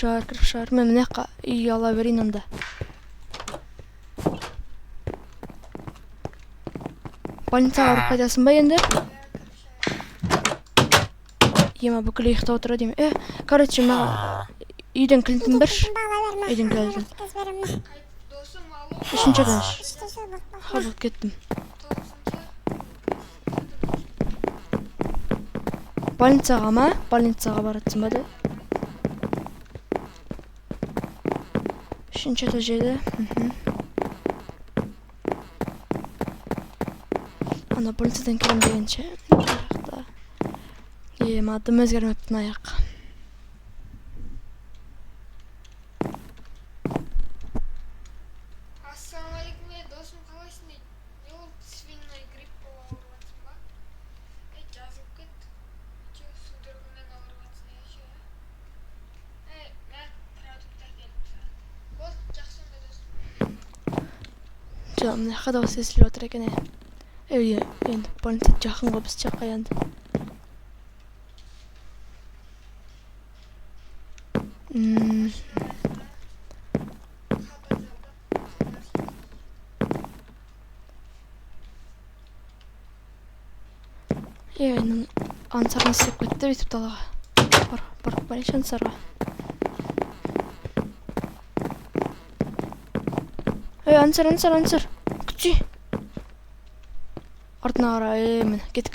кіріп мен мына жаққа үй ала берейін онда. Больницаға барып қайтасың ба енді? Ема бүкіл ұйықта отыра деймін. Короче, маған үйден кілтін берші. Үйден кілтін. Үшінші этаж. Болып кеттім. Больницаға ма? Больницаға баратсың ба да? Үшінші этаж еді. Ана больницадан келем дегенше. Адым өзгермептін аяқ. Ассалаумалейкум, досым қалайсың дейді. Ол свиной грипп болып ауырыватсың ба? Жазылып кет. Судорогымен ауырыватсың еше. Мен продукт әкеліп саған. Болды, жақсы онда досым. Мына жаққа дауыс естіліп отыр екен. Енді больница жақын ғой біз жаққа енді. Енді ансарын істеп кетті бүйтіп далаға. Барып барайыншы ансарға. Ансар. Күтші. Артына қара, мені, кеттік.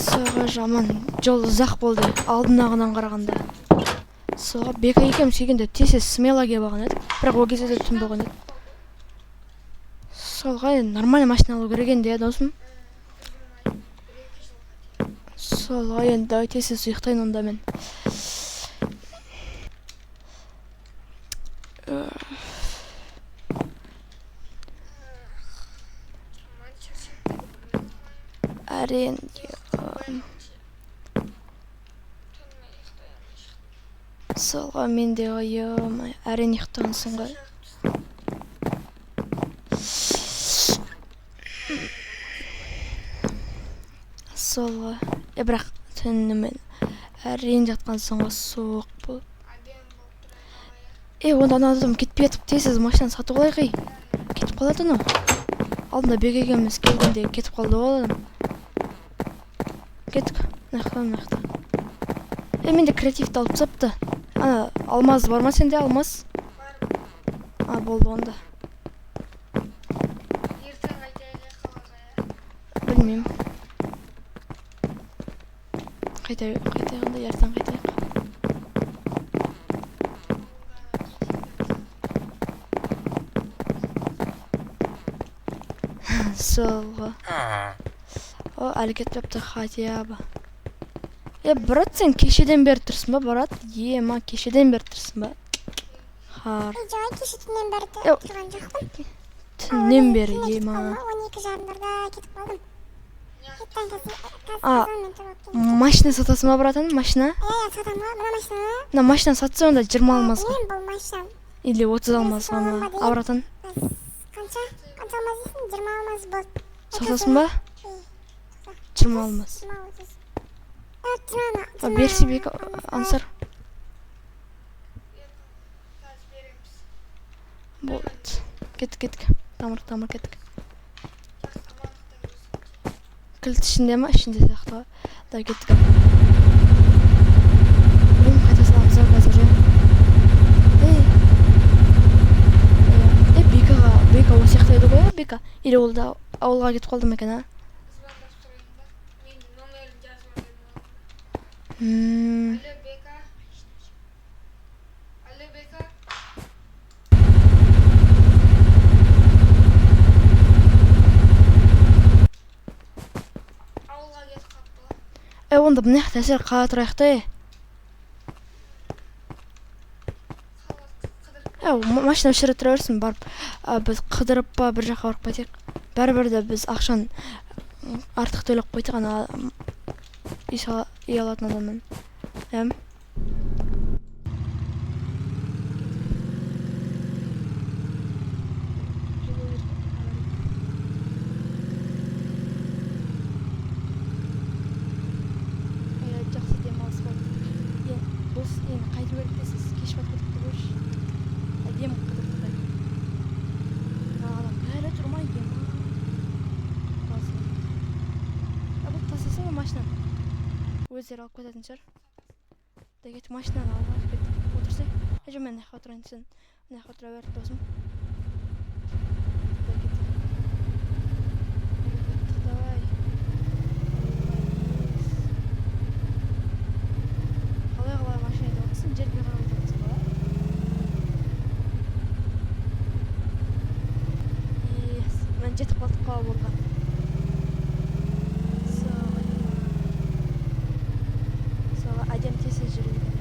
Соға жаман, жол ұзақ болды, алдынағынан қарағанда. Соға бека екеміз келгенде тесе смела кеп алған еді, бірақ ол кезде де түн болған еді. Солға нормальный машина алу керек енді, досым. Солға енді давай тесіз ұйықтайын онда мен. Әрен Солға мен де ойым, әрен ұйықтағансың ғой. Солға, бірақ түнімен әрен жатқансың ғой, суық болып. Онда ана адам кетпей етіп тесіз машинаны сатып алайық ей. Кетіп қалады ана. Алдында бек екеуміз келгенде кетіп қалды ғой адам. Кеттік, наяқта. Менде креативті алып тапты. Ана, алмаз бар ма сенде, алмаз? Болды онда. Ертең қайтайық қалаға, Білмеймін. Қайтайық, ертең қайтайық. Солға. Әлі кетпепті Хатия ба. Брат, сен кешеден бері тұрсың ба, брат? Ма, кешеден бері тұрсың ба? Хар. Жай кешеден бері тұрған жоқпын. Түннен бері, ма. 12:30-дарда кетіп қалдым. Машина сатасың ба, братан? Машина? Сатам ба, мына машина? Мына машина сатса, онда 20 алмазға. Мен бұл машинам. Или 30 алмазға ма? Братан? Қанша алмаз дейсің? 20 алмаз болды. Сатасың ба? 20 алмаз. Берсі бек, ансар. Болды. Кеттік. Тамыр кеттік. Кілт ішінде ма? Ішінде сияқты ғой. Да, кеттік. Білмеймін, қайта саламыз қазір же. Бека ол сияқты еді ғой, Бека? Или ол да ауылға кетіп қалды ма екен, а? Мен номерін жазып алайын. Алло, Бека. Ауылға кетіп қалыпты ғой. Онда мына жақта әсер қала тұрайық та, машина үшірі тұра берсін, барып, біз қыдырып па бір жаққа барып қайтайық. Бәрібір де біз ақшан артық төлеп қойдық, ана үй алатын адамнан. машинаны. Өздері алып кететін шығар. Кетіп машинаны алып кетіп отырсай. Жоқ, мен мына жаққа отырайын, сен мына жаққа отыра бер, досым. Давай. Қалай машина айдап отырсың? Жерге қарап айдап отырсың ба? Мен жетіп қалдық қала болған. Соға әдем тесіз жүру керек.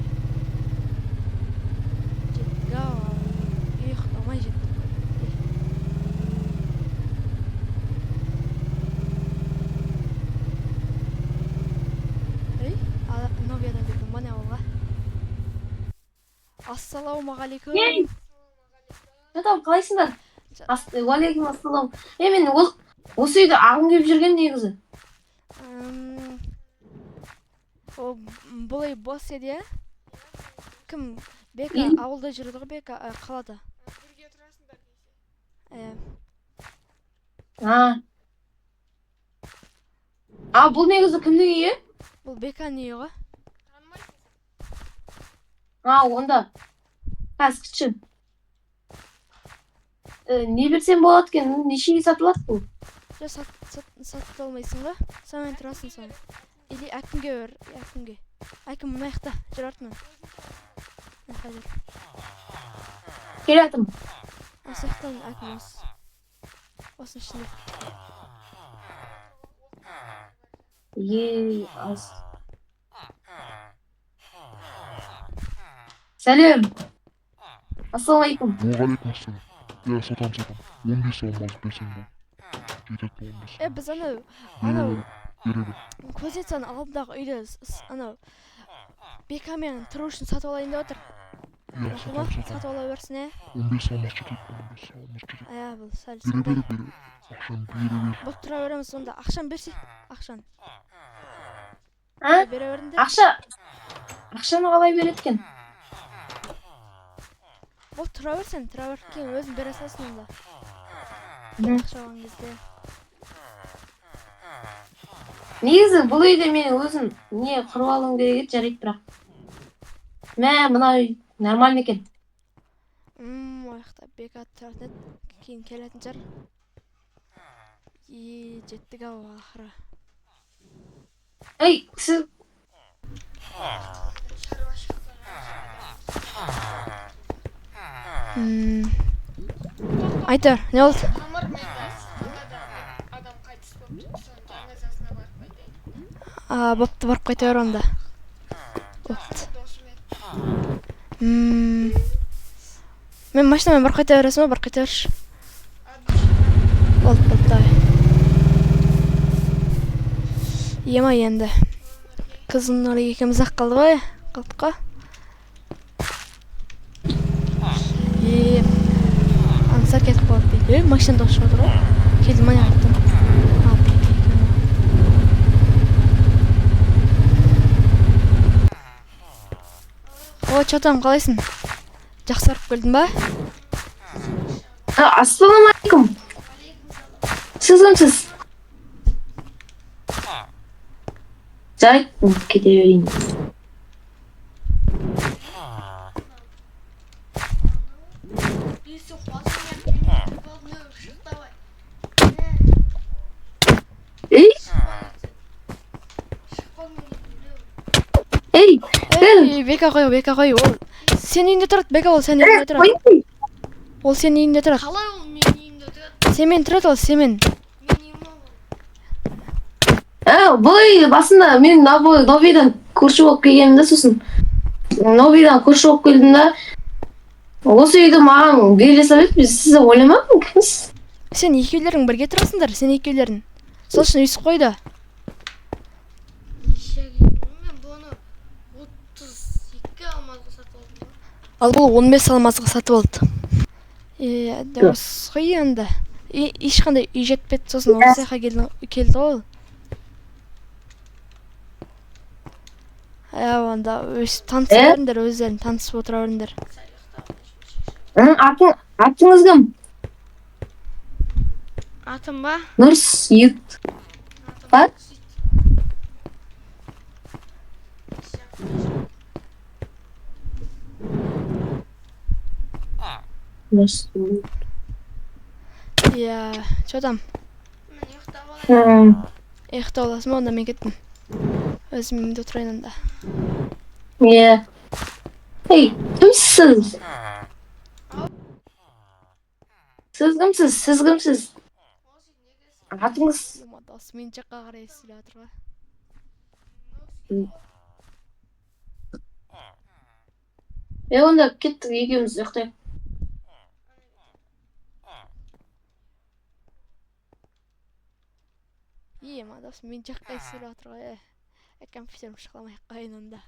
Жеттік ау. Ұйықтамай жеттік. Новиядан келдім міне ауылға. Ассалаумағалейкум. Жатам, қалайсыңдар? Уалейкум ассалам. Мен осы үйде ағым келіп жүрген негізі. Бұл үй бос еді, е? Кім? Бека ауылда жүрді ғой, Бека қалада. Бірге тұрасыңдар десе. Бұл негізі кімдің үйі? Бұл Беканың үйі ғой. Танымайсың? Онда. Қазір күтші. Не берсем болады екен? Нешеге сатылады бұл? Жоқ, сатып алмайсың ба? Самен тұрасың сон. Или әкімге бер, әкімге. Әкім мына жақта, жүр артынан. Мына жүр. Келатым. Осы жақтан әкім осы. Осының ішінде. Az. Сәлем. Ассалаумағалейкум. Уағалейкумассалам. Я сатам. 15 алмаз берсең бол. Жетеді 15. Біз анау Бере бер. Көзетсаның алдындағы үйде анау Бекамен тұру үшін сатып алайын деп отыр. Сатам. Сатып ала берсін, 15 алмаз жетеді. 15 алмаз жетеді. Бұл сәл Бере бер. Ақшаны бере бер. Бұл тұра береміз сонда. Ақшаны берсе, ақшаны. Бере берінде. Ақшаны қалай береткен? Бұл тұра берсен, тұра бер. Кейін өзің бере салсын онда. Ақша алған кезде. Негізі бұл үйде мен өзім не құрып алуым керек еді, жарайды бірақ. Мына үй нормально екен. Ояқта Бека тұратын еді. Кейін келетін жар. Жеттік ау ақыры. Сіз... Айтар, не болды? Номер мен адам қайтыс болып жүрді, соның жаназасына барып қайтайын. Бопты, барып қайта бер онда. Бопты. Досым еді. Мен машинамен барып қайта бересің ба? Барып қайта берші. Болды. Давай. Ема енді. Қызым Нұры екеуміз-ақ қалды ғой? Қалдық қой? Аңсар кетіп қалды дейді. Машинада ұшып отыр ғой? Келді мане айттым. Чатам, қалайсың? Жақсарып келдің ба? Ассалаумағалейкум. Сіз кімсіз? Жарайды, кете берейін. Бека қой, ол сен үйінде тұрады, Бека ол сен үйінде тұрады. Ол сен үйінде тұрады. Қалай ол мен үйімде тұрады? Семен тұрады ол, семен. Мен үйім ол. Бұл үй басында мен Новидан көрші болып келгенімде, сосын Новидан көрші болып келдім да, осы үйді маған бере салып еді, сіз ойламадың кімсіз? Сен екеулерің бірге тұрасыңдар, сен екеулерің. Сол үшін үйсіз қойды. Ал бұл 15 алмазға сатып алды. Дәуіс қой енді. Ешқандай үй жетпеді, сосын осы жаққа келді ғой. Онда танысып өріндер, өздерін танысып отыра өріндер. Атыңыз кім? Атым ба? Нұрсүйік. Ба? Iya, что там? Мен ұйықтап алайын. Ұйықтап аласың ба? Онда мен кеттім. Өзім үйімде отырайын онда. Иә. Ей, кімсіз? Сіз кімсіз? Сіз кімсіз? Ол сен недесің? Атыңыз? Ема дауысы мен жаққа қарай естіліп жатыр ғой. Онда кеттік екеуміз ұйықтайық. Ема дауысы мен жаққа естіліп жатыр ғой. Компьютерім шықламай ақ қояйын онда.